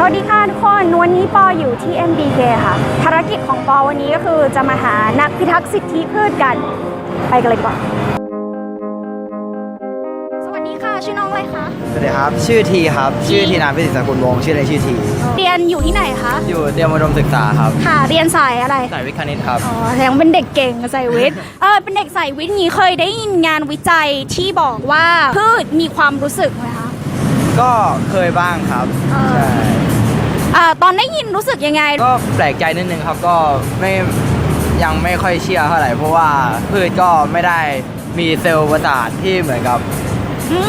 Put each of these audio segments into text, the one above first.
วัสดีค่ะทุกคนวันนี้ปออยู่ที่ MBK ค่ะภารกิจของปอวันนี้ก็คือจะมาหานักพิทักษ์สิทธิพืชกันไปกันเลยดีกว่าสวัสดีค่ะชื่อน้องอะไรคะสวัสดีครับชื่อทีครับชื่อทีนาพิสิทธิ์สกุลวงศ์ชื่อเล่นชื่อทีเรียนอยู่ที่ไหนคะอยู่เตรียมอุดมศึกษาครับค่ะเรียนสายอะไรสายวิทย์คณิตครับอ๋อแสดงเป็นเด็กเก่งสายวิทย์เป็นเด็กสายวิทย์นี้เคยได้ยินงานวิจัยที่บอกว่าพืชมีความรู้สึกไหมคะก็เคยบ้างครับใช่ตอนได้ยินรู้สึกยังไงก็แปลกใจนิดนึงครับก็ยังไม่ค่อยเชื่อเท่าไหร่เพราะว่าพืชก็ไม่ได้มีเซลล์ประสาทที่เหมือนกับ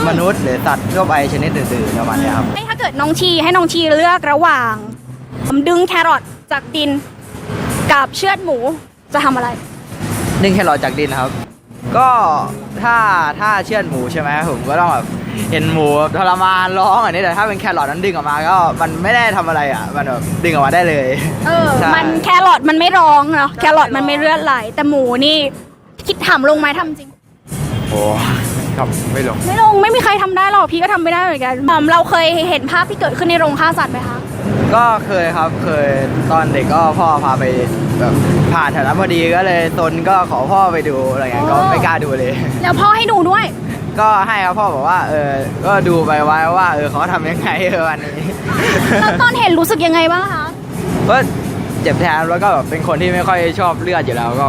มนุษย์หรือสัตว์ทั่วไปชนิดอื่นๆประมาณนี้ครับถ้าเกิดน้องทีให้น้องทีเลือกระหว่างดึงแครอทจากดินกับเชือดหมูจะทำอะไรดึงแครอทจากดินครับก็ถ้าเชือดหมูใช่ไหมผมก็ต้องแบบเห็นหมูทรมานร้องอันนี้แต่ถ้าเป็นแครอทนั้นดึงออกมาก็มันไม่ได้ทำอะไรอ่ะมันแบบดึงออกมาได้เลยมันแครอทมันไม่ร้องเนาะแครอทมันไม่เลือดไหลแต่หมูนี่คิดถามลงไหมทำจริงโอ้ครับไม่ลงไม่มีใครทำได้หรอกพี่ก็ทำไม่ได้เหมือนกันเราเคยเห็นภาพที่เกิดขึ้นในโรงฆ่าสัตว์ไหมคะก็เคยครับเคยตอนเด็กก็พ่อพาไปแบบผ่านแถวนั้นพอดีก็เลยตนก็ขอพ่อไปดูอะไรเงี้ยก็ไม่กล้าดูเลยแล้วพ่อให้ดูด้วยก็ให้ครับพ่อบอกว่าก็ดูไปไว้ว่าเขาทำยังไงวันนี้แล้วตอนเห็นรู้สึกยังไงบ้างคะก็เจ็บแทนแล้วก็แบบเป็นคนที่ไม่ค่อยชอบเลือดอยู่แล้วก็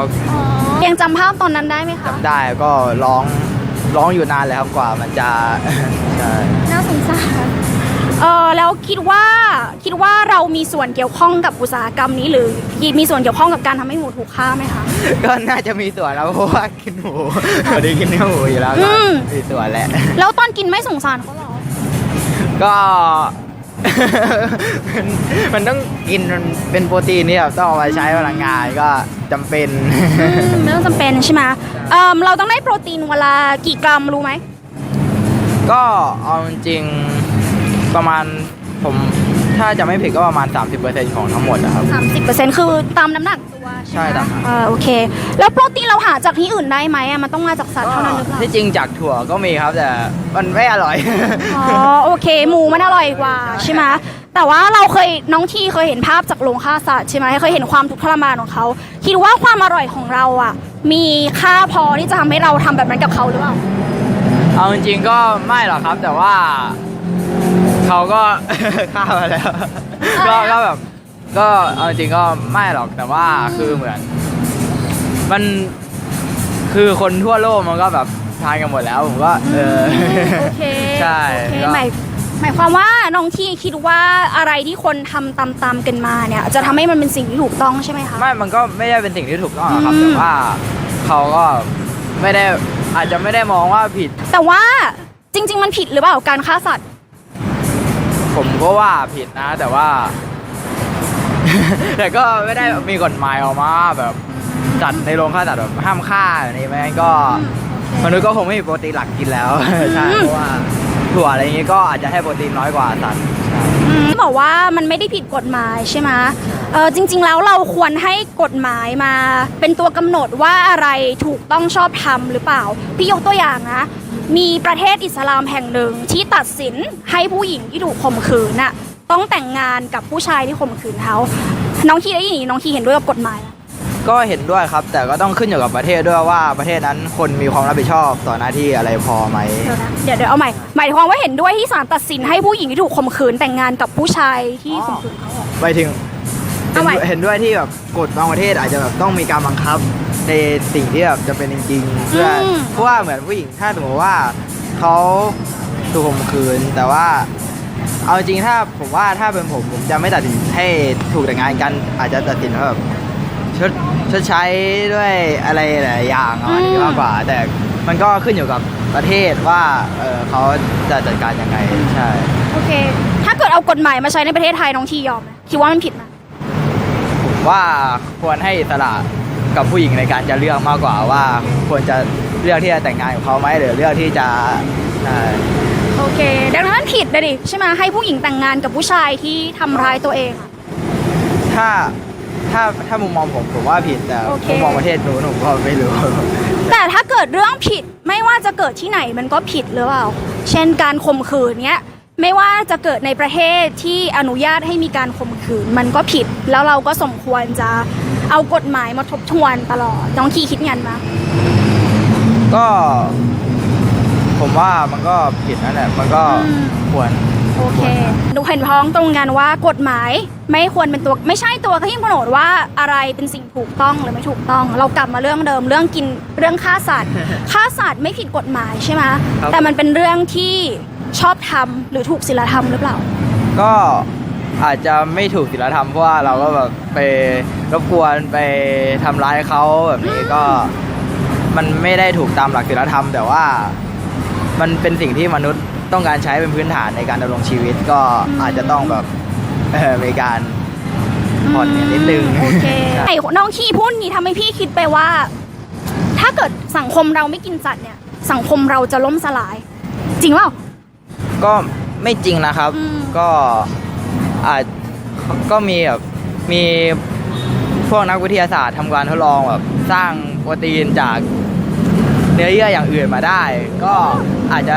ยังจำภาพตอนนั้นได้ไหมคะจำได้ก็ร้องอยู่นานเลยครับกว่ามันจะน่าสงสารแล้วคิดว่าเรามีส่วนเกี่ยวข้องกับอุตสาหกรรมนี้หรือมีส่วนเกี่ยวข้องกับการทำให้หมูถูกฆ่าไหมคะก็น่าจะมีส่วนแล้วเพราะว่ากินหมูพอดีกินเนื้อหมูอยู่แล้วก็มีส่วนแหละแล้วตอนกินไม่สงสารเขาหรอก็มันต้องกินเป็นโปรตีนนี่แบบต้องเอามาใช้พลังงานก็จำเป็นไม่ต้องจำเป็นใช่ไหมเราต้องได้โปรตีนวันละกี่กรัมรู้ไหมก็เอาจริงประมาณผมถ้าจะไม่ผิดก็ประมาณ 30% ของทั้งหมดนะครับ 30% คือตามน้ำหนักตัวใช่ตามโอเคแล้วโปรตีนเราหาจากที่อื่นได้ไหมมันต้องมาจากสัตว์เท่านั้นหรือเปล่าที่จริงจากถั่วก็มีครับแต่มันไม่อร่อยโอเคหมูมันอร่อยกว่าใช่ไหมแต่ว่าน้องที่เคยเห็นภาพจากโรงฆ่าสัตว์ใช่ไหมเคยเห็นความทุกข์ทรมานของเขาคิดว่าความอร่อยของเราอ่ะมีค่าพอที่จะทำให้เราทำแบบนั้นกับเขาหรือเปล่าเอาจริงๆก็ไม่หรอกครับแต่ว่าเขาก็ฆ่ามาแล้วก็แบบก็เอาจริงก็ไม่หรอกแต่ว่าคือเหมือนมันคือคนทั่วโลกมันก็แบบทานกันหมดแล้วผมก็โอเคใช่หมายความว่าน้องที่คิดว่าอะไรที่คนทำตามกันมาเนี่ยจะทำให้มันเป็นสิ่งที่ถูกต้องใช่ไหมคะไม่มันก็ไม่ได้เป็นสิ่งที่ถูกต้องครับแต่ว่าเขาก็ไม่ได้อาจจะไม่ได้มองว่าผิดแต่ว่าจริงๆมันผิดหรือเปล่าการฆ่าสัตว์ผมก็ว่าผิดนะแต่ว่าแต่ก็ไม่ได้มีกฎหมายออกมาแบบจัดในโรงฆ่าสัตว์แบบห้ามฆ่าอย่างนี้ไหมก็มนุษย์ก็คงไม่มีโปรตีนหลักกินแล้วใช่เพราะว่าถั่วอะไรอย่างนี้ก็อาจจะให้โปรตีนน้อยกว่าสัตว์บอกว่ามันไม่ได้ผิดกฎหมายใช่ไหมจริงๆแล้วเราควรให้กฎหมายมาเป็นตัวกำหนดว่าอะไรถูกต้องชอบธรรมหรือเปล่าพี่ยกตัวอย่างนะมีประเทศอิสลามแห่งหนึ่งที่ตัดสินให้ผู้หญิงที่ถูกข่มขืนน่ะต้องแต่งงานกับผู้ชายที่ข่มขืนเขาน้องทีได้ยินน้องทีเห็นด้วยกับกฎหมายก็เห็นด้วยครับแต่ก็ต้องขึ้นอยู่กับประเทศด้วยว่าประเทศนั้นคนมีความรับผิดชอบต่อหน้าที่อะไรพอไหมเดี๋ยวเอาใหม่หมายความว่าเห็นด้วยที่ศาลตัดสินให้ผู้หญิงที่ถูกข่มขืนแต่งงานกับผู้ชายที่ข่มขืนเขาไปถึงเห็นด้วยที่แบบกฎบางประเทศอาจจะแบบต้องมีการบังคับในสิ่งที่แบบจะเป็นจริงๆเพราะว่าเหมือนผู้หญิงถ้าสมมติว่าเขาถูกข่มขืนแต่ว่าเอาจริงถ้าผมว่าถ้าเป็นผมจะไม่ตัดสินให้ถูกแต่งงานกันอาจจะตัดสินแบบชดใช้ด้วยอะไรหลายอย่างอันนี้มากกว่าแต่มันก็ขึ้นอยู่กับประเทศว่าเขาจะจัดการยังไงใช่โอเคถ้าเกิดเอากฎหมายมาใช้ในประเทศไทยน้องทียอมไหมคิดว่ามันผิดไหมผมว่าควรให้อิสระกับผู้หญิงในการจะเลือกมากกว่าว่าควรจะเลือกที่จะแต่งงานกับเขาไหมหรือเลือกที่จะโอเคดังนั้นผิดเลยดิใช่ไหมให้ผู้หญิงแต่งงานกับผู้ชายที่ทำร้ายตัวเองถ้ามุมมองผมว่าผิดแต่มุมมองประเทศหนูก็ไม่รู้แต่ถ้าเกิดเรื่องผิดไม่ว่าจะเกิดที่ไหนมันก็ผิดหรือเปล่าเช่นการข่มขืนเนี้ย ไม่ว่าจะเกิดในประเทศที่อนุญาตให้มีการข่มขืนมันก็ผิด แล้วเราก็สมควรจะเอากฎหมายมาทบทวนตลอดน้องทีคิดงั้นไหม ก็ผมว่ามันก็ผิดนั่นแหละมันก็ควร โอเคดูเห็นพ้องตรงกันว่ากฎหมายไม่ควรเป็นตัวไม่ใช่ตัวที่กำหนดว่าอะไรเป็นสิ่งถูกต้องหรือไม่ถูกต้อง เรากลับมาเรื่องเดิมเรื่องกินเรื่องฆ่าสัตว์ ฆ่าสัตว์ไม่ผิดกฎหมายใช่ไหมแต่มันเป็นเรื่องที่ชอบทำหรือถูกศีลธรรมหรือเปล่า ก็อาจจะไม่ถูกศีลธรรมเพราะว่าเราก็แบบไปรบกวนไปทำร้ายเขาแบบนี้ก็มันไม่ได้ถูกตามหลักศีลธรรมแต่ว่ามันเป็นสิ่งที่มนุษย์ต้องการใช้เป็นพื้นฐานในการดำรงชีวิตก็อาจจะต้องแบบมีการผ่อนนิดนึง โอเคไอ้น้องขี้พูดนี้ทำให้พี่คิดไปว่า ถ้าเกิดสังคมเราไม่กินสัตว์เนี่ยสังคมเราจะล่มสลาย จริงเปล่า ก็ไม่จริงนะครับ ก็อาจก็มีแบบมีพวกนักวิทยาศาสตร์ทำการทดลองแบบสร้างโปรตีนจากเนื้อเยื่ออย่างอื่นมาได้ ก็อาจจะ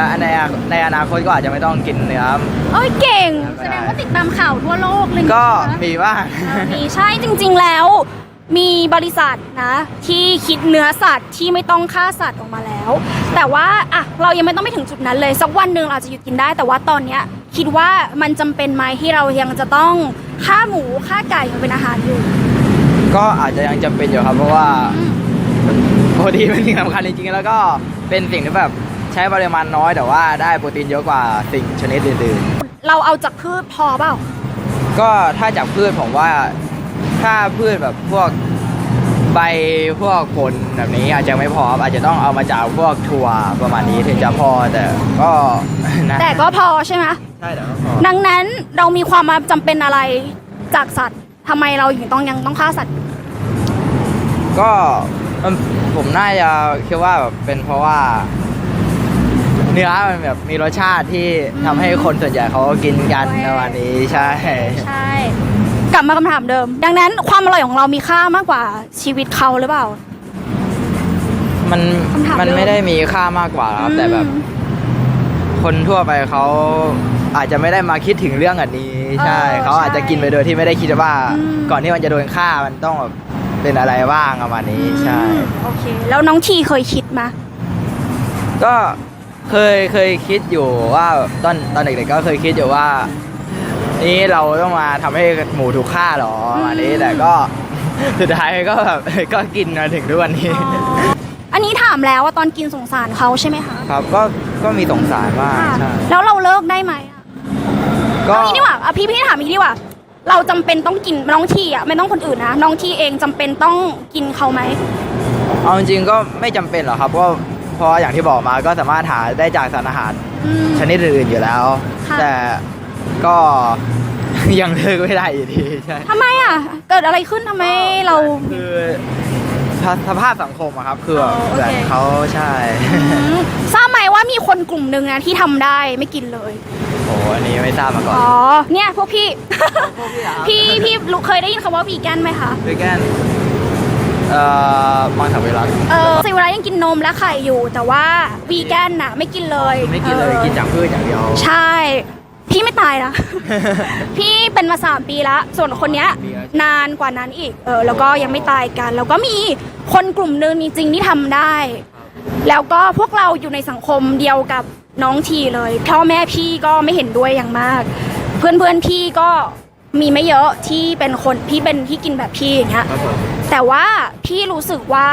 ในอนาคตก็อาจจะไม่ต้องกินเนื้อ เอ้ยเก่งแสดงว่าติดตามข่าวทั่วโลกเลยนะ ก็มีบ้าง มีใช่จริงๆแล้วมีบริษัทนะที่คิดเนื้อสัตว์ที่ไม่ต้องฆ่าสัตว์ออกมาแล้ว แต่ว่าอ่ะเรายังไม่ต้องไปถึงจุดนั้นเลยสักวันหนึ่งเราอาจจะหยุดกินได้ แต่ว่าตอนเนี้ยคิดว่ามันจำเป็นไหมที่เรายังจะต้องฆ่าหมูฆ่าไก่มาเป็นอาหารอยู่ ก็อาจจะยังจำเป็นอยู่ครับเพราะว่าโปรตีนเป็นสิ่งสำคัญจริงๆแล้วก็เป็นสิ่งที่แบบใช้ปริมาณน้อยแต่ว่าได้โปรตีนเยอะกว่าสิ่งชนิดอื่น เราเอาจากพืชพอเปล่า ๆก็ถ้าจากพืชผมว่าถ้าพืชแบบพวกใบพวกผลแบบนี้อาจจะไม่พออาจจะต้องเอามาจากพวกถั่วประมาณนี้ถึงจะพอแต่ก็นะ แต่ก็พอใช่ไหม ใช่แต่ก็พอ ดังนั้นเรามีความจำเป็นอะไรจากสัตว์ทำไมเรายังต้องฆ่าสัตว์ ก็ผมน่าจะคิดว่าแบบเป็นเพราะว่าเนื้อมันแบบมีรสชาติที่ทำให้คนส่วนใหญ่เขากินกันประมาณนี้ใช่ ใช่ กลับมาคำถามเดิม ดังนั้นความอร่อยของเรามีค่ามากกว่าชีวิตเขาหรือเปล่า มัน คำถามเดิม ไม่ได้มีค่ามากกว่าครับแต่แบบคนทั่วไปเขาอาจจะไม่ได้มาคิดถึงเรื่องอันนี้ใช่เขาอาจจะกินไปโดยที่ไม่ได้คิดว่าก่อนที่มันจะโดนฆ่ามันต้องแบบเป็นอะไรบ้างประมาณนี้ใช่ โอเค แล้วน้องทีเคยคิดมา ก็เคยคิดอยู่ว่าตอนเด็กๆก็เคยคิดอยู่ว่านี่เราต้องมาทำให้หมูถูกฆ่าหรออันนี้แต่ก็สุดท้ายก็แบบก็กินมาถึงทุกวันนี้ อันนี้ถามแล้วว่าตอนกินสงสารเขาใช่ไหมคะ ครับก็มีสงสารมากใช่ แล้วเราเลิกได้ไหมอะ ก็ เอางี้ดีกว่าอ่ะพี่ถามอย่างนี้ดีกว่า เราจำเป็นต้องกินน้องทีอ่ะไม่ต้องคนอื่นนะน้องทีเองจำเป็นต้องกินเขาไหม เอาจริงๆก็ไม่จำเป็นหรอกครับเพราะอย่างที่บอกมาก็สามารถหาได้จากสารอาหาร อืม ชนิดอื่นๆอยู่แล้ว ค่ะ แต่ก็ ยังเลิกไม่ได้อยู่ดีใช่ ทำไมอ่ะ เกิดอะไรขึ้นทำไมเรา คือสภาพสังคมอะครับคือ อ๋อโอเค แบบเขาใช่ ทราบไหมว่ามีคนกลุ่มหนึ่งนะที่ทำได้ไม่กินเลย โอ้อันนี้ไม่ทราบมาก่อน อ๋อ เนี่ยพวกพี่ พวกพี่เหรอครับ พี่รู้เคยได้ยินคำว่าวีแกนไหมคะ วีแกนมังสวิรัติ สิเวลายังกินนมและไข่อยู่ แต่ว่าวีแกนน่ะไม่กินเลย ไม่กินเลยกินจากพืชอย่างเดียว ใช่ พี่ไม่ตายนะ พี่เป็นมา3 ปีละส่วนคนเนี้ยนานกว่านั้นอีกแล้วก็ยังไม่ตายกัน แล้วก็มีคนกลุ่มหนึงจริงๆที่ทำได้ แล้วก็พวกเราอยู่ในสังคมเดียวกับน้องทีเลยพ่อแม่พี่ก็ไม่เห็นด้วยอย่างมาก เพื่อนพี่ก็มีไม่เยอะที่เป็นคนที่กินแบบพี่อย่างเงี้ย ครับผม แต่ว่าพี่รู้สึกว่า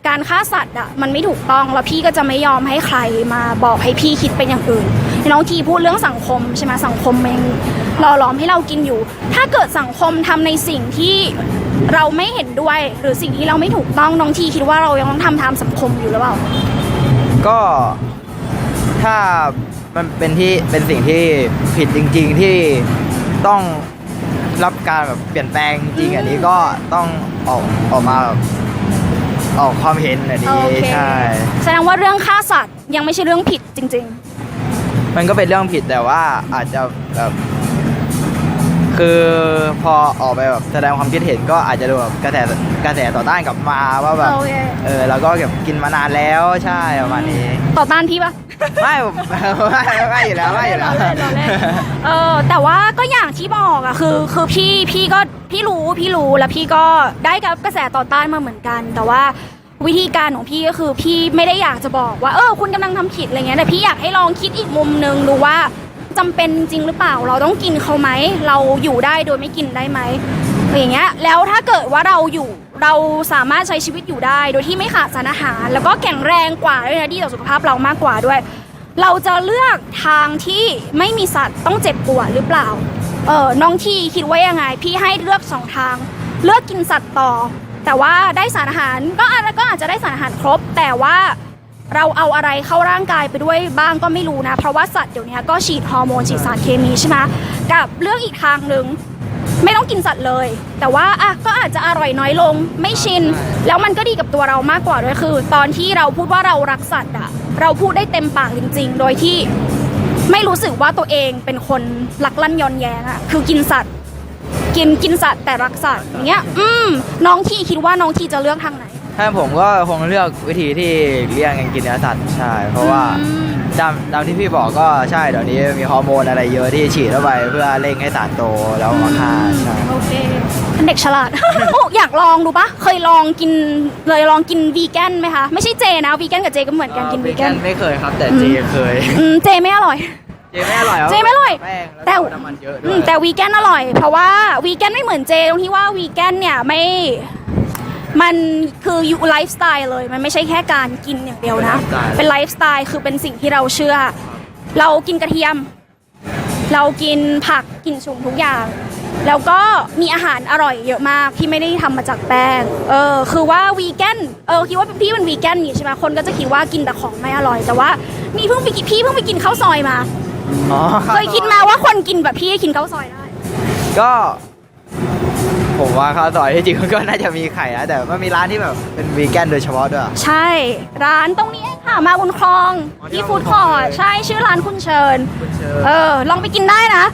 การฆ่าสัตว์อ่ะมันไม่ถูกต้องแล้วพี่ก็จะไม่ยอมให้ใครมาบอกให้พี่คิดเป็นอย่างอื่นน้องทีพูดเรื่องสังคมใช่ไหมสังคมมันยังหล่อหลอมให้เรากินอยู่ ถ้าเกิดสังคมทำในสิ่งที่เราไม่เห็นด้วย หรือสิ่งที่เราไม่ถูกต้องน้องทีคิดว่าเรายังต้องทำตามสังคมอยู่หรือเปล่า ก็ถ้ามันเป็นสิ่งที่ผิดจริง ๆที่ต้องรับการแบบเปลี่ยนแปลงจริงอันนี้ก็ต้องออกมาแบบออกความเห็นอันนี้ โอเค ใช่ แสดงว่าเรื่องฆ่าสัตว์ยังไม่ใช่เรื่องผิดจริง มันก็เป็นเรื่องผิดแต่ว่าอาจจะแบบค คือพอออกไปแบบแสดงความคิดเห็นก็อาจจะโดนแบบกระแสต่อต้านกลับมาว่าแบบ โอเค แล้วก็แบบกินมานานแล้วใช่ประมาณนี้ ต่อต้านพี่ปะ ไม่ผมไม่อยู่แล้วไม่อยู่แล้ว เราเล่นแต่ว่าก็อย่างที่บอกอะคือพี่รู้แล้วพี่ก็ได้กับกระแสต่อต้านมาเหมือนกัน แต่ว่าวิธีการของพี่ก็คือพี่ไม่ได้อยากจะบอกว่าคุณกำลังทำผิดอะไรเงี้ยแต่พี่อยากให้ลองคิดอีกมุมนึงดูว่าจำเป็นจริงหรือเปล่าเราต้องกินเขาไหมเราอยู่ได้โดยไม่กินได้ไหมอย่างเงี้ยแล้วถ้าเกิดว่าเราสามารถใช้ชีวิตอยู่ได้โดยที่ไม่ขาดสารอาหารแล้วก็แข็งแรงกว่าด้วยนะดีต่อสุขภาพเรามากกว่าด้วยเราจะเลือกทางที่ไม่มีสัตว์ต้องเจ็บปวดหรือเปล่าน้องทีคิดว่ายังไงพี่ให้เลือก2 ทางเลือกกินสัตว์ต่อแต่ว่าได้สารอาหารก็อาจจะได้สารอาหารครบแต่ว่าเราเอาอะไรเข้าร่างกายไปด้วยบ้างก็ไม่รู้นะเพราะว่าสัตว์เดี๋ยวนี้ก็ฉีดฮอร์โมนฉีดสารเคมีใช่ไหมกับเลือกอีกทางหนึ่งไม่ต้องกินสัตว์เลยแต่ว่าก็อาจจะอร่อยน้อยลงไม่ชินแล้วมันก็ดีกับตัวเรามากกว่าด้วยคือตอนที่เราพูดว่าเรารักสัตว์อะเราพูดได้เต็มปากจริงๆโดยที่ไม่รู้สึกว่าตัวเองเป็นคนลักลั่นย้อนแย้งอะคือกินสัตว์กินสัตว์แต่รักสัตว์อย่างเงี้ยน้องที่คิดว่าน้องที่จะเลือกทางไหนถ้าผมก็คงเลือกวิธีที่เลี่ยงการกินเนื้อสัตว์ใช่เพราะว่าตามที่พี่บอกก็ใช่เดี๋ยวนี้มีฮอร์โมนอะไรเยอะที่ฉีดเข้าไปเพื่อเร่งให้สารโตแล้วมาฆ่าใช่โอเคเป็นเด็กฉลาด อยากลองดูปะเคยลองกินวีแกนไหมคะไม่ใช่เจนะวีแกนกับเจก็เหมือนกันกินวีแกนไม่เคยครับแต่เจเคยเจไม่อร่อยเจไม่อร่อยแต่น้ำมันเยอะด้วยแต่วีแกนอร่อยเพราะว่าวีแกนไม่เหมือนเจตรงที่ว่าวีแกนเนี่ยมันคืออยู่ไลฟ์สไตล์เลยมันไม่ใช่แค่การกินอย่างเดียวนะเป็นไลฟ์สไตล์คือเป็นสิ่งที่เราเชื่อเรากินกระเทียมเรากินผักกินชุมทุกอย่างแล้วก็มีอาหารอร่อยเยอะมากที่ไม่ได้ทำมาจากแป้งคือว่าวีแกนคิดว่าพี่เป็นวีแกนนี่ใช่ไหมคนก็จะคิดว่ากินแต่ของไม่อร่อยแต่ว่าพี่เพิ่งไปกินข้าวซอยมาเคยคิดมาว่าคนกินแบบพี่กินข้าวซอยได้ก็ผมว่าข้าวซอยที่จริงก็น่าจะมีไข่นะแต่มันมีร้านที่แบบเป็นวีแกนโดยเฉพาะด้วยใช่ร้านตรงนี้ค่ะมาบุญคลองที่ฟู้ดคอร์ทใช่ชื่อร้านคุณเชิญลองไปกินได้นะ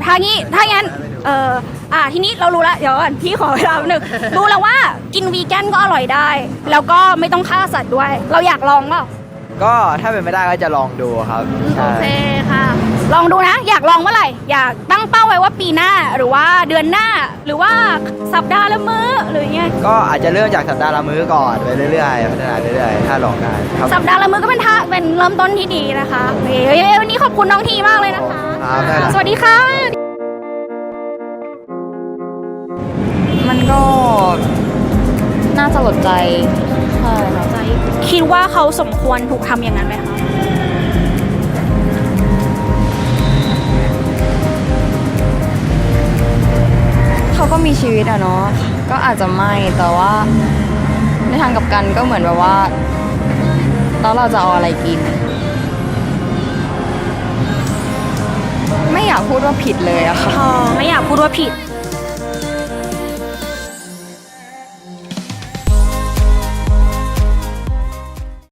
ถ้างั้นทีนี้เรารู้แล้วเดี๋ยวก่อนพี่ขอเวลาหนึ่งรู้แล้วว่ากินวีแกนก็อร่อยได้แล้วก็ไม่ต้องฆ่าสัตว์ด้วยเราอยากลองเปล่าก็ถ้าเป็นไม่ได้ก็จะลองดูครับโอเคค่ะลองดูนะอยากลองเมื่อไหร่อยากตั้งเป้าไว้ว่าปีหน้าหรือว่าเดือนหน้าหรือว่าสัปดาห์ละมื้อหรือยังไงก็อาจจะเริ่มจากสัปดาห์ละมื้อก่อนไปเรื่อยๆพัฒนาเรื่อยๆถ้าลองได้ครับสัปดาห์ละมื้อก็เป็นเริ่มต้นที่ดีนะคะวันนี้ขอบคุณน้องทีมากเลยนะคะสวัสดีค่ะมันก็น่าสลดใจใช่ค่ะคิดว่าเขาสมควรถูกทำอย่างนั้นไหมคะเขาก็มีชีวิตอะเนาะก็อาจจะไม่แต่ว่าในทางกลับกันก็เหมือนแบบว่าแล้วเราจะเอาอะไรกินไม่อยากพูดว่าผิดเลยอะค่ะไม่อยากพูดว่าผิด